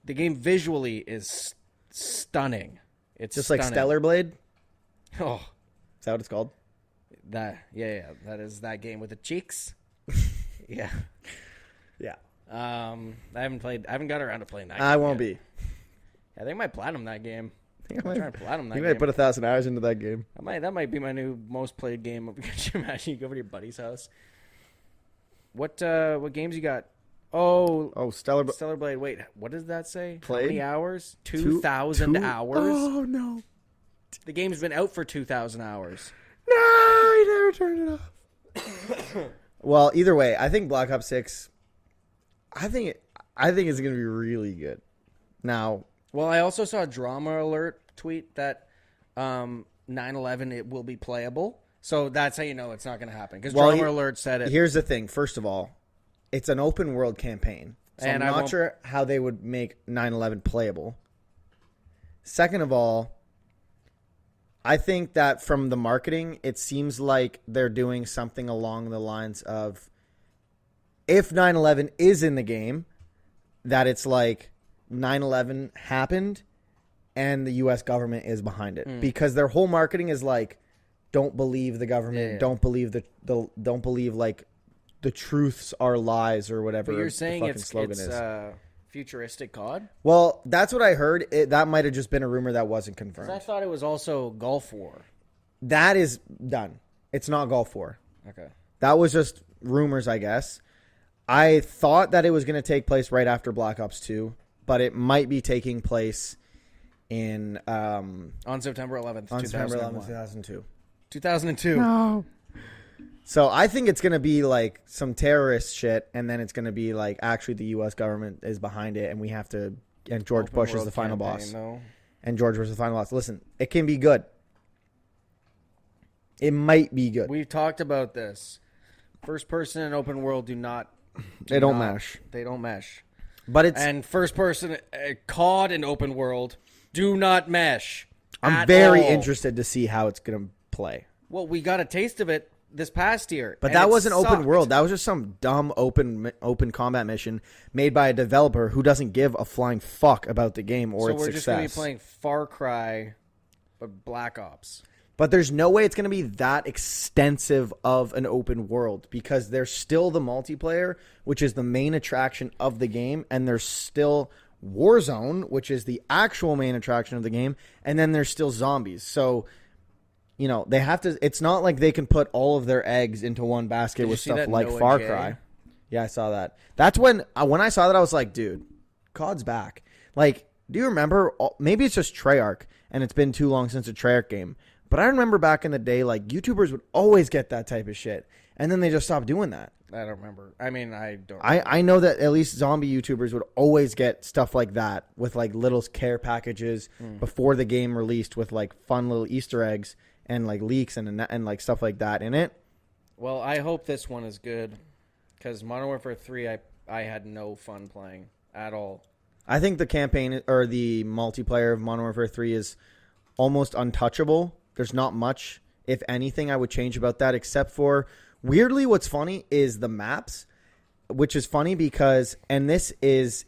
The game visually is stunning. It's Just stunning. like Stellar Blade. Oh, Is that what it's called? yeah. That is that game with the cheeks. Yeah. Yeah. I haven't got around to playing that. I game won't yet. be. I think I might platinum that game. I I'm trying to platinum that You game. might put 1,000 hours into that game. That might be my new most played game. Could you imagine you go over to your buddy's house? What games you got? Oh, Stellar Blade. Stellar Blade. Wait, what does that say? Played? How many hours? 2,000 hours. Oh no. The game's been out for 2,000 hours. No, he never turned it off. Well, either way, I think Black Ops 6. I think it's gonna be really good. Now, Well, I also saw a drama alert tweet that 9/11 it will be playable. So that's how you know it's not going to happen because Well, drama alert said it. here's the thing. First of all, it's an open world campaign, so And I'm I not won't- sure how they would make 9/11 playable. Second of all, I think that from the marketing, it seems like they're doing something along the lines of if 9/11 is in the game, that it's like 9/11 happened and the U.S. government is behind it. Because their whole marketing is like, don't believe the government, Yeah. don't believe don't believe like the truths are lies or whatever. But you're saying the fucking it's slogan is. futuristic COD? Well, that's what I heard. That might have just been a rumor that wasn't 'Cause confirmed. I thought it was also Gulf War. That is done. It's not Gulf War. Okay. That was just rumors, I guess. I thought that it was going to take place right after Black Ops 2, but it might be taking place in On September 11th, on September 11th, 2001. 2002. 2002. No. So I think it's going to be like some terrorist shit, and then it's going to be like actually the U.S. government is behind it, and we have to. And George Open Bush is world the final campaign, boss. though. And George Bush is the final boss. Listen, it can be good. It might be good. We've talked about this. First person and open world do not. They don't mesh. They don't mesh. But it's. And first person COD and open world do not mesh. I'm at very all. interested to see how it's going to play. Well, we got a taste of it this past year. But and that it wasn't open sucked. world. That was just some dumb open combat mission made by a developer who doesn't give a flying fuck about the game or its So we're success. just going to be playing Far Cry, but Black Ops. But there's no way it's going to be that extensive of an open world because there's still the multiplayer, which is the main attraction of the game, and there's still Warzone, which is the actual main attraction of the game, and then there's still zombies. So, you know, they have to. It's not like they can put all of their eggs into one basket with stuff like Far Cry. Yeah, I saw that. That's when I saw that, I was like, dude, COD's back. Like, do you remember? Maybe it's just Treyarch, and it's been too long since a Treyarch game. But I remember back in the day, like, YouTubers would always get that type of shit. And then they just stopped doing that. I don't remember. I mean, I don't. I know that at least zombie YouTubers would always get stuff like that with, like, little care packages before the game released with, like, fun little Easter eggs and, like, leaks and like, stuff like that in it. Well, I hope this one is good. Because Modern Warfare 3, I had no fun playing at all. I think the campaign or the multiplayer of Modern Warfare 3 is almost untouchable. There's not much, if anything, I would change about that, except for, weirdly, what's funny is the maps, which is funny because, and this is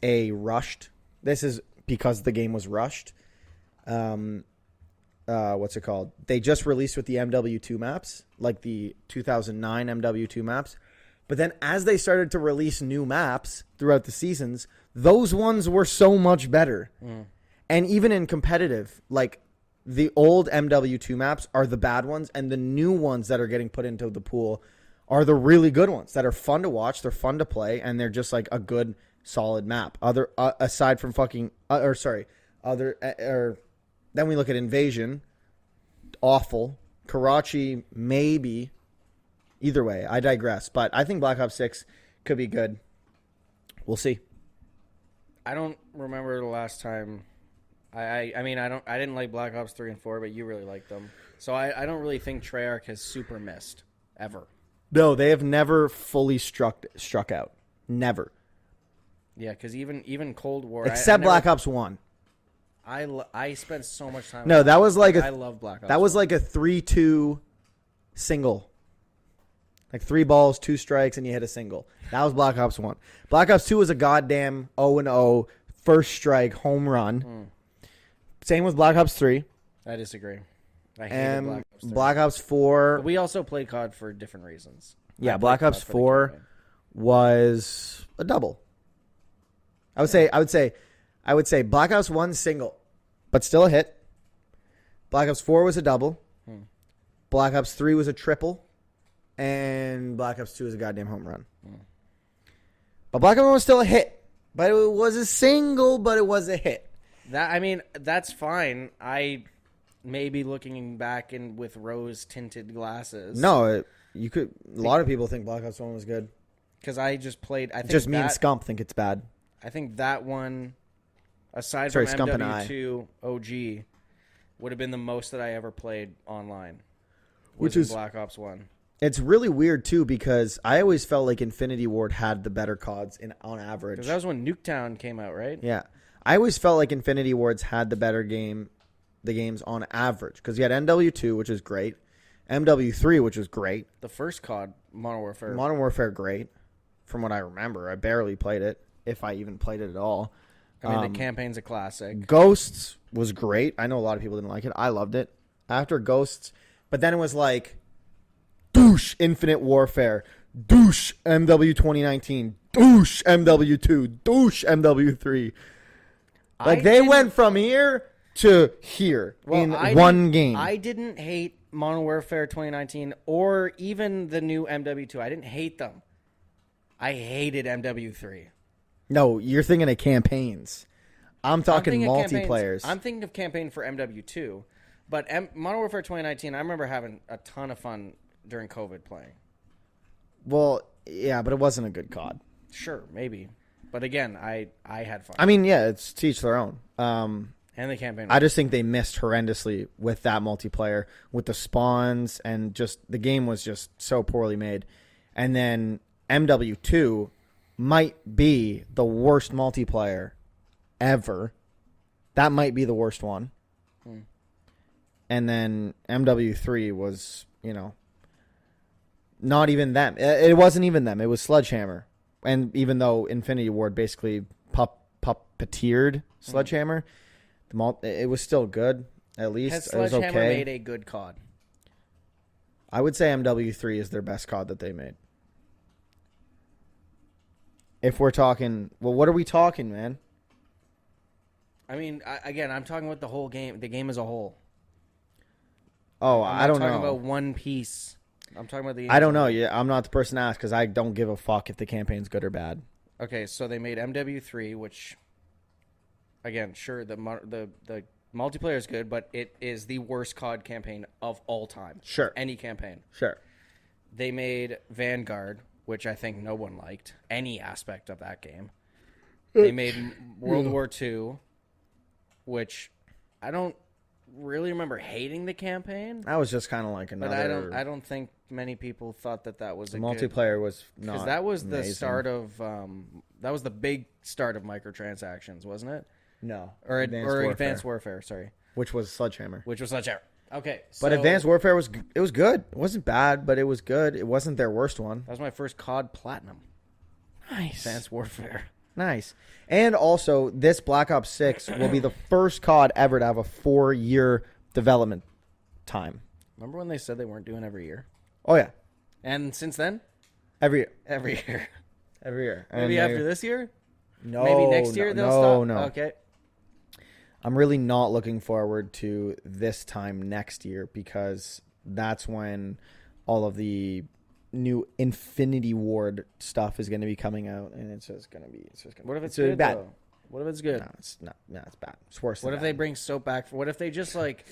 because the game was rushed. What's it called? They just released with the MW2 maps, like the 2009 MW2 maps. But then as they started to release new maps throughout the seasons, those ones were so much better. And even in competitive, like, the old MW2 maps are the bad ones, and the new ones that are getting put into the pool are the really good ones that are fun to watch, they're fun to play, and they're just like a good, solid map. Aside from then we look at Invasion, awful. Karachi, maybe. Either way, I digress. But I think Black Ops 6 could be good. We'll see. I don't remember the last time. I didn't like Black Ops 3 and 4, but you really liked them. So I don't really think Treyarch has super missed ever. No, they have never fully struck out. Never. Yeah, because even Cold War, except Black Ops 1. I spent so much time. No, that was like I love Black Ops. That was like a 3-2 single. Like 3 balls, 2 strikes, and you hit a single. That was Black Ops 1. Black Ops 2 was a goddamn 0-0 first strike home run. Same with Black Ops 3. I disagree. I hated Black Ops 3. Black Ops 4. But we also played COD for different reasons. Yeah, Black Ops 4 was a double. I would say Black Ops 1 single, but still a hit. Black Ops 4 was a double. Black Ops 3 was a triple. And Black Ops 2 was a goddamn home run. But Black Ops 1 was still a hit. But it was a single, but it was a hit. That's fine. I may be looking back with rose-tinted glasses. No, you could. A lot of people think Black Ops 1 was good. Because I just played. I think just me and Scump think it's bad. I think that one, aside from MW2 OG, would have been the most that I ever played online. Which is Black Ops 1. It's really weird, too, because I always felt like Infinity Ward had the better CODs on average. Because that was when Nuketown came out, right? Yeah. I always felt like Infinity Wards had the better the games on average. Because you had MW2, which is great. MW3, which was great. The first COD, Modern Warfare. Modern Warfare, great. From what I remember. I barely played it, if I even played it at all. I mean, the campaign's a classic. Ghosts was great. I know a lot of people didn't like it. I loved it. After Ghosts. But then it was like, douche Infinite Warfare. Douche MW 2019. Douche MW2. Douche MW3. Like, they went from here to here in one game. I didn't hate Modern Warfare 2019 or even the new MW2. I didn't hate them. I hated MW3. No, you're thinking of campaigns. I'm talking multiplayers. I'm thinking of campaign for MW2. But Modern Warfare 2019, I remember having a ton of fun during COVID playing. Well, yeah, but it wasn't a good COD. Sure, maybe. But again, I had fun. I mean, yeah, it's to each their own. And the campaign. I just think they missed horrendously with that multiplayer, with the spawns, and just the game was just so poorly made. And then MW2 might be the worst multiplayer ever. That might be the worst one. And then MW3 was, Not even them. It wasn't even them. It was Sledgehammer. And even though Infinity Ward basically puppeteered Sledgehammer, it was still good. At least Has it was Sledgehammer okay. made a good COD? I would say MW3 is their best COD that they made. If we're talking, well, what are we talking, man? I mean, again, I'm talking about the whole game, the game as a whole. Oh, I'm I don't not know. talking about one piece. I'm talking about the game. I don't know. Yeah, I'm not the person to ask because I don't give a fuck if the campaign's good or bad. Okay, so they made MW3, which, again, sure, the multiplayer is good, but it is the worst COD campaign of all time. Sure. Any campaign. Sure. They made Vanguard, which I think no one liked, any aspect of that game. They made World War II, which I don't really remember hating the campaign. That was just kind of like another. But I don't think many people thought that was the a multiplayer good, was not because that was amazing. the start of that was the big start of microtransactions, wasn't it? No, Or Warfare, Advanced Warfare, sorry, which was Sledgehammer. which was Sledgehammer. Okay, so But Advanced Warfare was good. It wasn't bad, but it was good. It wasn't their worst one. that was my first COD Platinum. Nice. Advanced Warfare. Nice. And also, this Black Ops 6 will be the first COD ever to have a 4-year development time. Remember when they said they weren't doing every year? Oh, yeah. And since then, Every year. every year. Every year. Maybe after this year? No. Maybe next year they'll stop? No. Okay. I'm really not looking forward to this time next year because that's when all of the new Infinity Ward stuff is going to be coming out, and it's just going to be. What if it's gonna be good, bad? though? What if it's good? No, it's not. No, it's bad. It's worse. What than if they bad. bring Soap back? What if they just, like,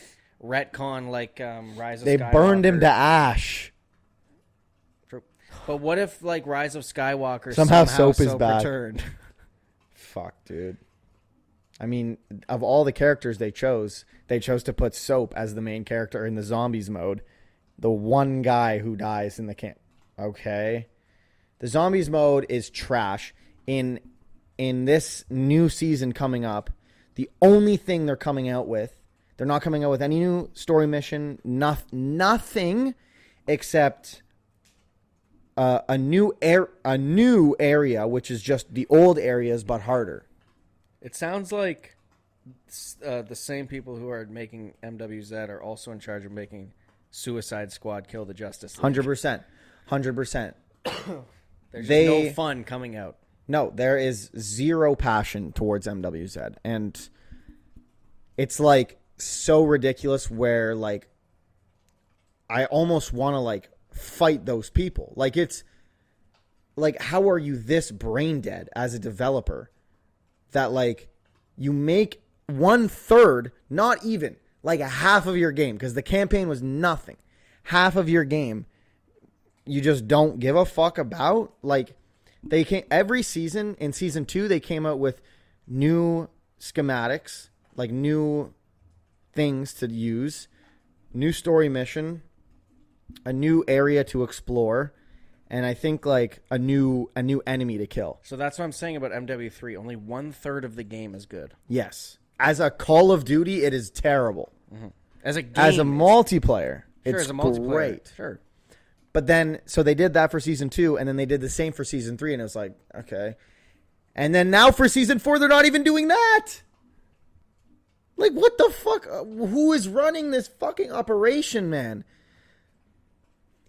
retcon, like, Rise of They Skywalker? burned him to ash? But what if, like, Rise of Skywalker Somehow Soap is back. returned? Fuck, dude. I mean, of all the characters they chose to put Soap as the main character in the zombies mode. The one guy who dies in the camp. Okay. The zombies mode is trash. In this new season coming up, the only thing they're coming out with, they're not coming out with any new story mission, nothing except a new area, which is just the old areas but harder. It sounds like the same people who are making MWZ are also in charge of making Suicide Squad Kill the Justice League. 100%. 100%. There's just no fun coming out. No, there is zero passion towards MWZ. And it's like so ridiculous where like I almost want to like fight those people. Like it's like, how are you this brain dead as a developer that like you make 1/3, not even like a half of your game, because the campaign was nothing. Half of your game you just don't give a fuck about. Like they came every season. In season 2 they came out with new schematics, like new things to use, new story mission, a new area to explore, and I think like a new enemy to kill. So that's what I'm saying about MW3. Only 1/3 of the game is good. Yes. As a Call of Duty, it is terrible. Mm-hmm. As a game, As a multiplayer, it's as a multiplayer, great. Sure. But then, so they did that for season 2, and then they did the same for season 3, and it was like, okay. And then now for season 4, they're not even doing that. Like, what the fuck? Who is running this fucking operation, man?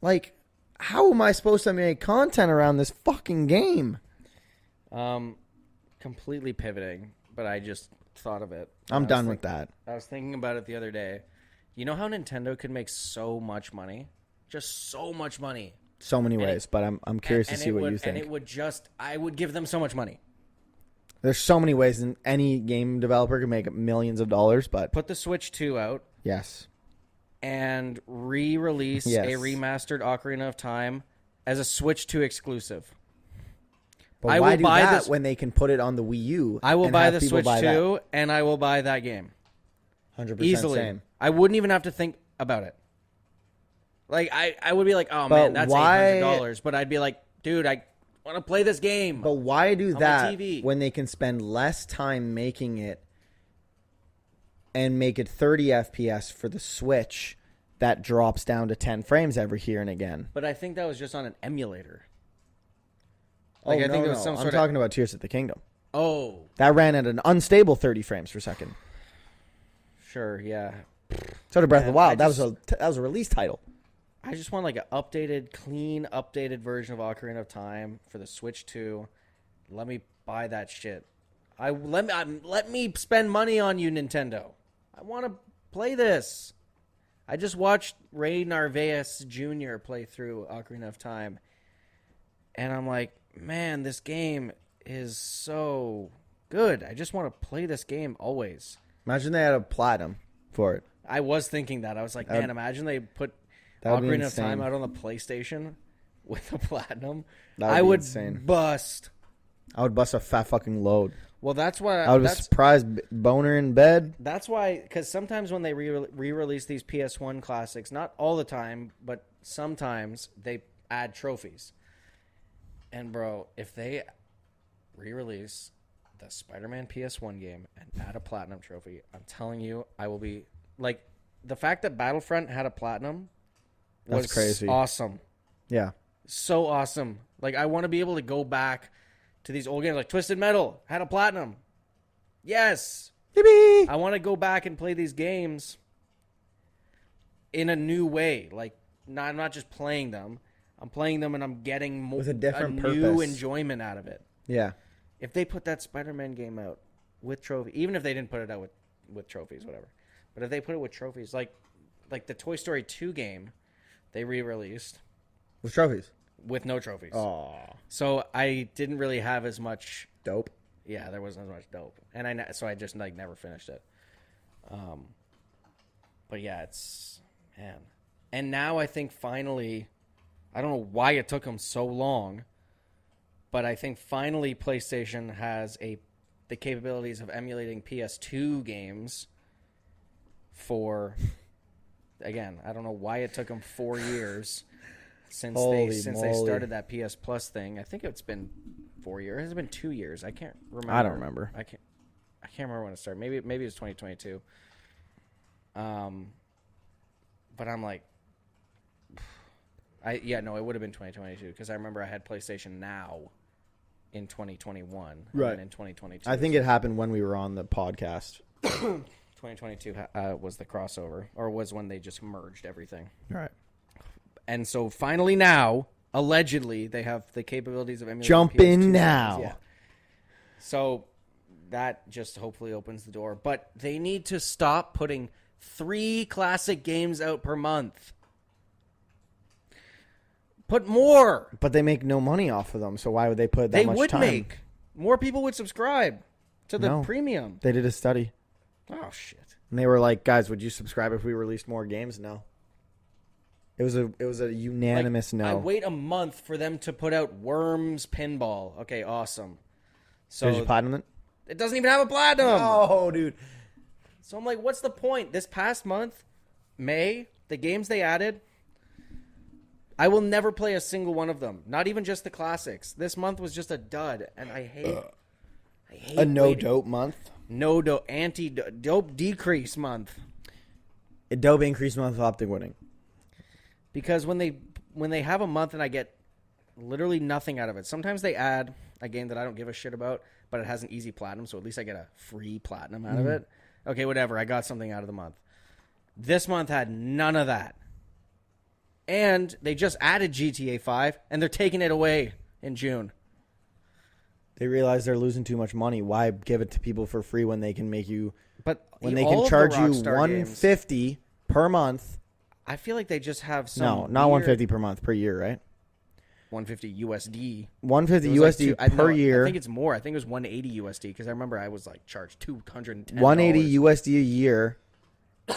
Like, how am I supposed to make content around this fucking game? Completely pivoting, but I just thought of it. I'm done with that. I was thinking about it the other day. You know how Nintendo could make so much money? Just so much money. So many ways, but I'm curious to see what you think. And it would just, I would give them so much money. There's so many ways, and any game developer can make millions of dollars, but Put the Switch 2 out yes. and re-release Yes. a remastered Ocarina of Time as a Switch 2 exclusive. But I why will do buy that this when they can put it on the Wii U? I will and buy have the people Switch buy 2 and I will buy that game. 100% Easily. same. I wouldn't even have to think about it. Like, I would be like, oh, But man, that's why- $800. But I'd be like, dude, I want to play this game. But why do on my that TV. when they can spend less time making it and make it 30 FPS for the Switch that drops down to 10 frames every here and again. But I think that was just on an emulator. I think it was some sort I'm talking about Tears of the Kingdom. Oh. That ran at an unstable 30 frames per second. Sure, yeah. So did Breath of the Wild. That was a release title. I just want like an updated, clean, updated version of Ocarina of Time for the Switch 2. Let me buy that shit. Let me spend money on you, Nintendo. I want to play this. I just watched Ray Narvaez Jr. play through Ocarina of Time, and I'm like, man, this game is so good. I just want to play this game always. Imagine they had a platinum for it. I was thinking that. I was like, man, imagine they put Ocarina of Time out on the PlayStation with a platinum. I would bust. I would bust a fat fucking load. Well, that's why I would be surprised boner in bed. That's why, because sometimes when they re-release these PS1 classics, not all the time, but sometimes they add trophies. And bro, if they re-release the Spider-Man PS1 game and add a platinum trophy, I'm telling you, I will be like, the fact that Battlefront had a platinum was crazy. Awesome. Yeah. So awesome. Like, I want to be able to go back to these old games, like Twisted Metal had a platinum. Yes. Yippee! I want to go back and play these games in a new way. Like, I'm not just playing them. I'm playing them and I'm getting more, with a different new purpose. Enjoyment out of it. Yeah. If they put that Spider-Man game out with trophy, even if they didn't put it out with trophies, whatever. But if they put it with trophies, like the Toy Story 2 game, they re-released with trophies. With no trophies. Oh. So I didn't really have as much dope. Yeah, there wasn't as much dope. And so I just like never finished it. But yeah, it's, man. And now I think finally, I don't know why it took them so long, but I think finally PlayStation has the capabilities of emulating PS2 games for, again, I don't know why it took them 4 years since they started that PS Plus thing. I think it's been 4 years. It's been 2 years. I can't remember. I don't remember. I can't remember when it started. Maybe it was 2022. But I'm like, it would have been 2022 because I remember I had PlayStation Now in 2021, right? And in 2022, I think it happened when we were on the podcast. 2022 was the crossover, or was when they just merged everything. Right. And so finally now, allegedly, they have the capabilities of emulating Jump PS2 in games. now. Yeah. So that just hopefully opens the door. But they need to stop putting 3 classic games out per month. Put more. But they make no money off of them, so why would they put that much time? They would make. More people would subscribe to the premium. They did a study. Oh, shit. And they were like, guys, would you subscribe if we released more games? No. It was a unanimous no. I wait a month for them to put out Worms Pinball. Okay, awesome. So did you platinum it? It doesn't even have a platinum. Oh, dude. So I'm like, what's the point? This past month, May, the games they added, I will never play a single one of them. Not even just the classics. This month was just a dud, and I hate a no-dope month? No dope, anti-dope decrease month. A dope increase month of optic winning. Because when they have a month and I get literally nothing out of it. Sometimes they add a game that I don't give a shit about, but it has an easy platinum, so at least I get a free platinum out of it. Okay, whatever. I got something out of the month. This month had none of that. And they just added GTA 5, and they're taking it away in June. They realize they're losing too much money. Why give it to people for free when they can make you... But when they can charge you $150 per month... I feel like they just have some... No, not $150 per month, per year, right? $150 USD. $150 USD per year. I think it's more. I think it was $180 USD because I remember I was like charged $210. $180 USD a year,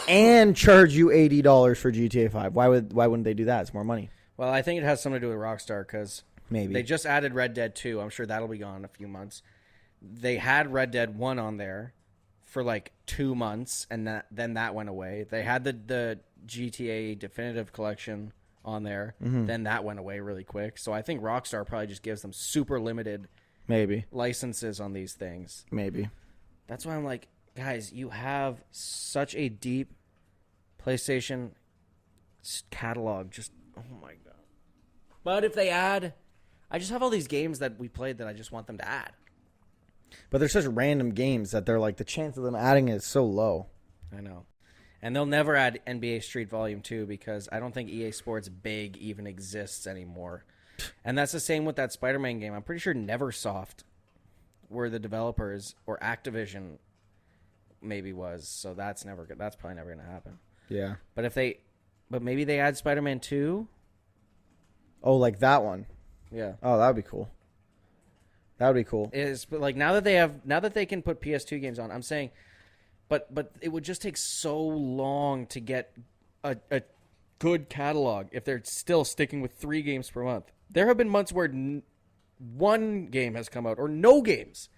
and charge you $80 for GTA 5. Why wouldn't they do that? It's more money. Well, I think it has something to do with Rockstar because maybe they just added Red Dead 2. I'm sure that'll be gone in a few months. They had Red Dead 1 on there for like 2 months, and then that went away. They had the GTA Definitive Collection on there. Then that went away really quick. So I think Rockstar probably just gives them super limited licenses on these things. Maybe. That's why I'm like, guys, you have such a deep PlayStation catalog. Just, oh my god. But if they add, I just have all these games that we played that I just want them to add. But they're such random games that they're like, the chance of them adding it is so low. I know. And they'll never add NBA Street Volume 2 because I don't think EA Sports Big even exists anymore. And that's the same with that Spider-Man game. I'm pretty sure Neversoft were the developers, or Activision maybe was. So that's probably never going to happen. Yeah. But maybe they add Spider-Man 2? Oh, like that one? Yeah. Oh, that would be cool. That would be cool. But like now that they can put PS2 games on, I'm saying, but it would just take so long to get a good catalog if they're still sticking with 3 games per month. There have been months where one game has come out or no games.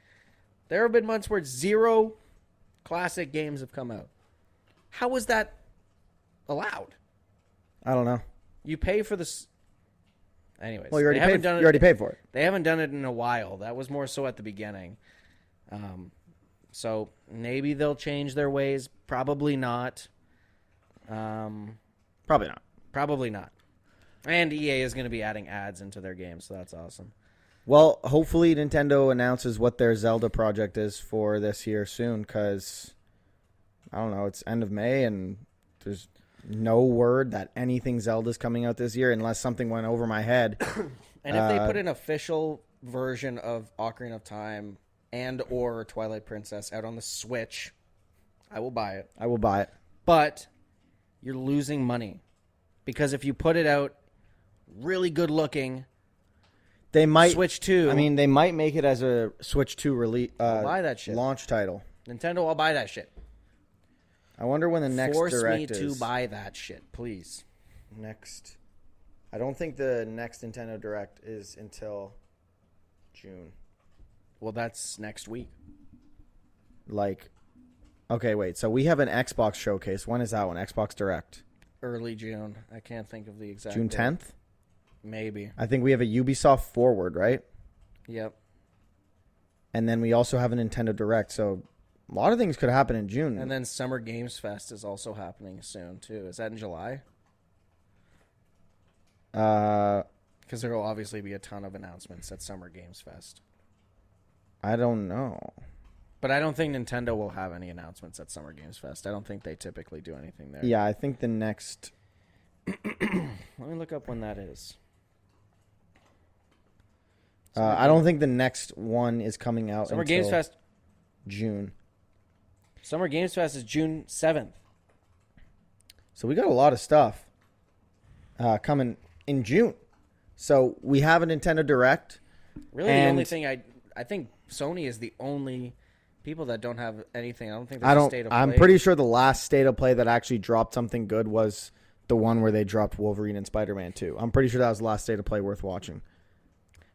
There have been months where 0 classic games have come out. How is that allowed? I don't know. You pay for this. Anyways, well, you already paid for it. They haven't done it in a while. That was more so at the beginning. So maybe they'll change their ways. Probably not. Probably not. Probably not. And EA is going to be adding ads into their games, so that's awesome. Well, hopefully Nintendo announces what their Zelda project is for this year soon, because, I don't know, it's end of May, and there's no word that anything Zelda's coming out this year unless something went over my head. And if they put an official version of Ocarina of Time and or Twilight Princess out on the Switch, I will buy it. I will buy it. But you're losing money. Because if you put it out really good looking, they might Switch 2. I mean, they might make it as a Switch 2 release I'll buy that shit. Launch title. Nintendo, I'll buy that shit. I wonder when the next direct is. Force me to buy that shit, please. Next. I don't think the next Nintendo Direct is until June. Well, that's next week. Like, okay, wait. So we have an Xbox showcase. When is that one? Xbox Direct. Early June. I can't think of the exact June date. 10th? Maybe. I think we have a Ubisoft Forward, right? Yep. And then we also have a Nintendo Direct. So a lot of things could happen in June. And then Summer Games Fest is also happening soon, too. Is that in July? Because there will obviously be a ton of announcements at Summer Games Fest. I don't know. But I don't think Nintendo will have any announcements at Summer Games Fest. I don't think they typically do anything there. Yeah, I think the next... Let me look up when that is. I don't think the next one is coming out Summer until Games Fest. June. Summer Games Fest is June 7th. So we got a lot of stuff coming in June. So we have a Nintendo Direct. Really, the only thing I think Sony is the only people that don't have anything. I don't think there's a state of play. I'm pretty sure the last state of play that actually dropped something good was the one where they dropped Wolverine and Spider-Man 2. I'm pretty sure that was the last state of play worth watching.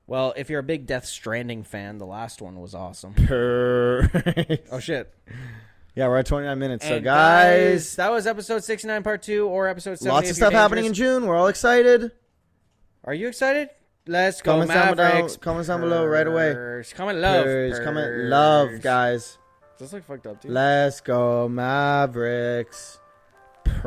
Well, if you're a big Death Stranding fan, the last one was awesome. Oh, shit. Yeah, we're at 29 minutes. And so, guys, that was episode 69, part 2, or episode 70. Lots of stuff happening in June. We're all excited. Are you excited? Let's go, Comments down Mavericks. below. Comments down below right away. Comment love. Comment love, guys. Does this look fucked up, dude? Let's go, Mavericks. Peace.